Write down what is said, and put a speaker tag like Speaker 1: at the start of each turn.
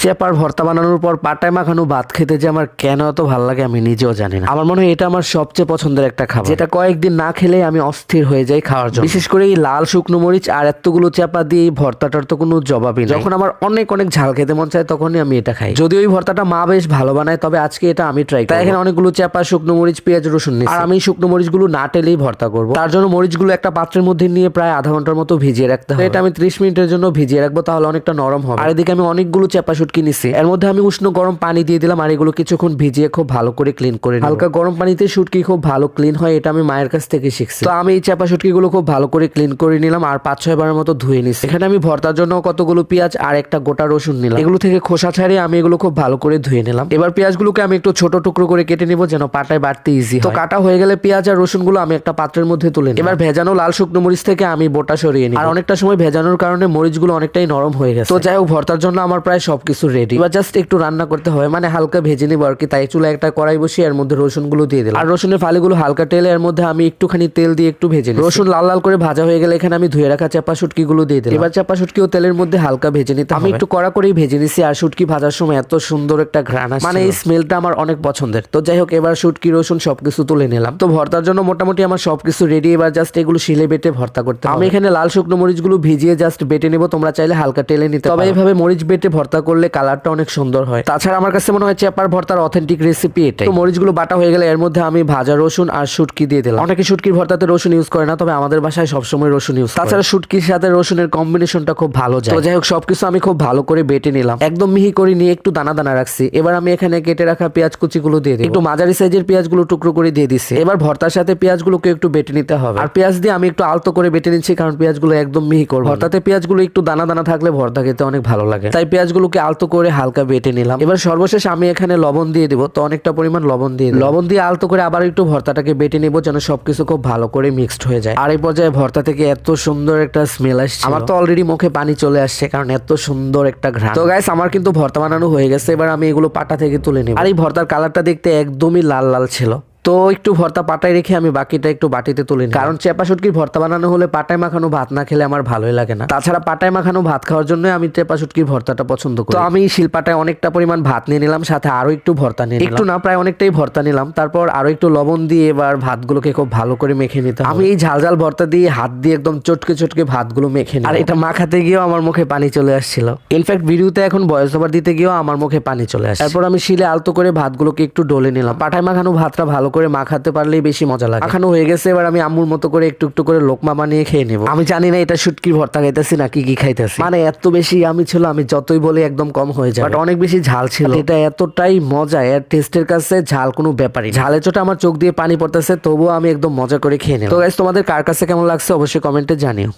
Speaker 1: চেপার ভর্তা বানানোর পর পাটায় মাখানো ভাত খেতে যে আমার কেন এত ভালো লাগে আমি নিজেও জানি না। আমার মনে হয় এটা আমার সবচেয়ে পছন্দের একটা খাবার, যেটা কয়েকদিন না খেলে আমি অস্থির হয়ে যাই খাওয়ার জন্য। বিশেষ করে এই লাল শুকনো মরিচ আর এতগুলো চেপা দিয়ে এই ভর্তাটার তো কোনো জবাবই নেই। যখন আমার অনেক অনেক ঝাল খেতে মন চায় তখনই আমি এটা খাই। যদি ওই ভর্তাটা মা বেশ ভালো বানায় তবে আজকে এটা আমি ট্রাই করি। এখানে অনেকগুলো চেপা, শুকনো মরিচ, পেঁয়াজ, রসুন নিচ্ছি। আর আমি শুকনো মরিচগুলো না টেলেই ভর্তা করব। তার জন্য মরিচগুলো একটা পাত্রের মধ্যে নিয়ে প্রায় আধা ঘন্টার মতো ভিজিয়ে রাখতে হবে। এটা আমি 30 মিনিটের জন্য ভিজিয়ে রাখবো, তাহলে অনেকটা নরম হবে। আর এদিকে আমি অনেকগুলো চেপা শুটকি নিছি, এর মধ্যে আমি উষ্ণ গরম পানি দিয়ে দিলাম আর এগুলো কিছুক্ষণ ভিজিয়ে খুব ভালো করে ক্লিন করে নিব। হালকা গরম পানিতে শুটকি খুব ভালো ক্লিন হয়, এটা আমি মায়ের কাছ থেকে শিখছি। তো আমি এই চেপা শুটকিগুলো খুব ভালো করে ক্লিন করে নিলাম আর 5-6 বারের মতো ধুয়ে নিছি। এখানে আমি ভর্তার জন্য কতগুলো পেঁয়াজ আর একটা গোটা রসুন নিলাম। এগুলো থেকে খোসা ছাড়িয়ে আমি এগুলো খুব ভালো করে ধুয়ে নিলাম। এবার পেঁয়াজগুলোকে আমি একটু ছোট টুকরো করে কেটে নিব যেন পাটায় বাটতে ইজি হয়। তো কাটা হয়ে গেলে পেঁয়াজ আর রসুনগুলো আমি একটা পাত্রের মধ্যে তুলে নিই। এবার ভেজানো লাল শুকনো মরিচ থেকে আমি বোটা সরিয়ে নিই। আর অনেকটা সময় ভেজানোর কারণে মরিচগুলো অনেকটাই নরম হয়ে গেছে। তো যাই হোক, ভর্তার জন্য আমার প্রায় সবকিছু রেডি। এবার জাস্ট একটু রান্না করতে হবে, মানে হালকা ভেজে নিব আর কি। তাই চুলায় একটা কড়াই বসিয়ে এর মধ্যে রসুনগুলো দিয়ে দিলাম। আর রসুনের ফালিগুলো হালকা তেলে এর মধ্যে আমি একটুখানি তেল দিয়ে একটু ভেজে নিই। রসুন লাল লাল করে ভাজা হয়ে গেলে এখানে আমি ধুয়ে রাখা চেপা শুটকিগুলো দিয়ে দিলাম। এবার চেপা শুটকিও তেলের মধ্যে হালকা ভেজে নিতে হবে। আমি একটু কড়া করেই ভেজে নিছি। আর শুটকি ভাজার সময় এত সুন্দর একটা ঘ্রাণ আসে, মানে এই স্মেলটা আমার অনেক পছন্দের। তো যাই হোক, এবার শুটকি রসুন সবকিছু তুলে নিলাম। তো ভর্তার জন্য মোটামুটি আমার সবকিছু রেডি। এবার জাস্ট এগুলো শিলে বেটে ভর্তা করতে হবে। আমি এখানে লাল শুকনো মরিচগুলো ভিজিয়ে জাস্ট বেটে নেব, তোমরা চাইলে হালকা টেলে নিতে পারো। তবে এইভাবে মরিচ বেটে ভর্তা করলে কালারটা অনেক সুন্দর হয়। তাছাড়া আমার কাছে মনে হয় চেপার ভর্তার অথেন্টিক রেসিপি এটাই। তো মরিচগুলো বাটা হয়ে গেলে এর মধ্যে আমি ভাজা রসুন আর শুটকি দিয়ে দিলাম। অনেকে শুটকির ভর্তাতে রসুন ইউজ করে না, তবে আমাদের বাসায় সবসময় রসুন ইউজ করে। তাছাড়া শুটকির সাথে রসুনের কম্বিনেশনটা খুব ভালো যায়। তো যাই হোক, সবকিছু আমি খুব ভালো করে বেটে নিলাম, একদম মিহি করে নিয়ে একটু দানা দানা রাখছি। এবার আমি এখানে কেটে রাখা পেঁয়াজ কুচিগুলো দিয়ে দিই। একটু মাঝারি সাইজের পেঁয়াজগুলো টুকরো করে দিয়ে দিচ্ছি। এবার ভর্তার সাথে পেঁয়াজগুলোকে একটু বেটে নিতে হবে। আর পেঁয়াজ দিয়ে আমি একটু আলতো করে বেটে নিচ্ছি, কারণ পেঁয়াজগুলো একদম মিহি করব। ভর্তাতে পেঁয়াজগুলো একটু দানা দানা থাকলে ভর্তা খেতে অনেক ভালো লাগে, তাই পেঁয়াজগুলোকে আলতো করে হালকা বেটে নিলাম। এবার সর্বশেষ আমি এখানে লবণ দিয়ে দিব। তো অনেকটা পরিমাণ লবণ দিয়ে লবণ দিয়ে আলতো করে আবার একটু ভর্তাটাকে বেটে নিব যেন সবকিছু খুব ভালো করে মিক্সড হয়ে যায়। আর এই পর্যায়ে ভর্তা থেকে এত সুন্দর একটা স্মেল আসছে, আমার তো অলরেডি মুখে পানি চলে আসছে, কারণ এত সুন্দর একটা ঘ্রাণ। তো গাইস, আমার কিন্তু ভর্তা বানানো হয়ে গেছে। এবার আমি এগুলো পাটা থেকে তুলে নিব। আর এই ভর্তার কালারটা দেখতে একদমই লাল লাল ছিল। তো একটু ভর্তা পাটায় রেখে আমি বাকিটা একটু বাটিতে তুলে নিই, কারণ চেপা শুটকির ভর্তা বানানো হলে পাটায় মাখানো ভাত না খেলে আমার ভালোই লাগে না। তাছাড়া পাটায় মাখানো ভাত খাওয়ার জন্য আমি চেপা শুটকির ভর্তাটা পছন্দ করি। তো আমি শিলপাটায় অনেকটা পরিমাণ ভাত নিয়ে নিলাম, সাথে আরো একটু ভর্তা নিয়ে নিলাম। একটু না, প্রায় অনেকটাই ভর্তা নিলাম। তারপর আরো একটু লবণ দিয়ে এবার ভাতগুলোকে খুব ভালো করে মেখে নিতে হবে। আমি এই ঝাল ঝাল ভর্তা দিয়ে হাত দিয়ে একদম চটকে চটকে ভাতগুলো মেখে নিই। আর এটা মাখাতে গিয়েও আমার মুখে পানি চলে আসছিল। ইনফ্যাক্ট ভিডিওতে এখন ভয়েস ওভার দিতে গিয়েও আমার মুখে পানি চলে আসে। তারপর আমি শিলে আলতো করে ভাতগুলোকে একটু ডলে নিলাম। পাটায় মাখানো ভাতটা ভালো করে মাখাতে পারলে বেশি মজা লাগে। মাখানো হয়ে গেছে, এবার আমি আম্মুর মতো করে একটু একটু করে লোকমা বানিয়ে খেয়ে নেব। আমি জানি না এটা শুটকির ভর্তা খাইতেছি না কি খাইতেছি, মানে এত বেশি আমি ছিল, আমি যতই বলি একদম কম হয়ে যায়, বাট অনেক বেশি ঝাল ছিল। এটা এতটাই মজা, এর টেস্টের কাছে ঝাল কোনো ব্যাপারই। ঝালে চোটে আমার চোখ দিয়ে পানি পড়তেছে, তবুও আমি একদম মজা করে খেয়ে নেব। তো গাইস, তোমাদের কার কাছে কেমন লাগছে অবশ্যই কমেন্টে জানিও।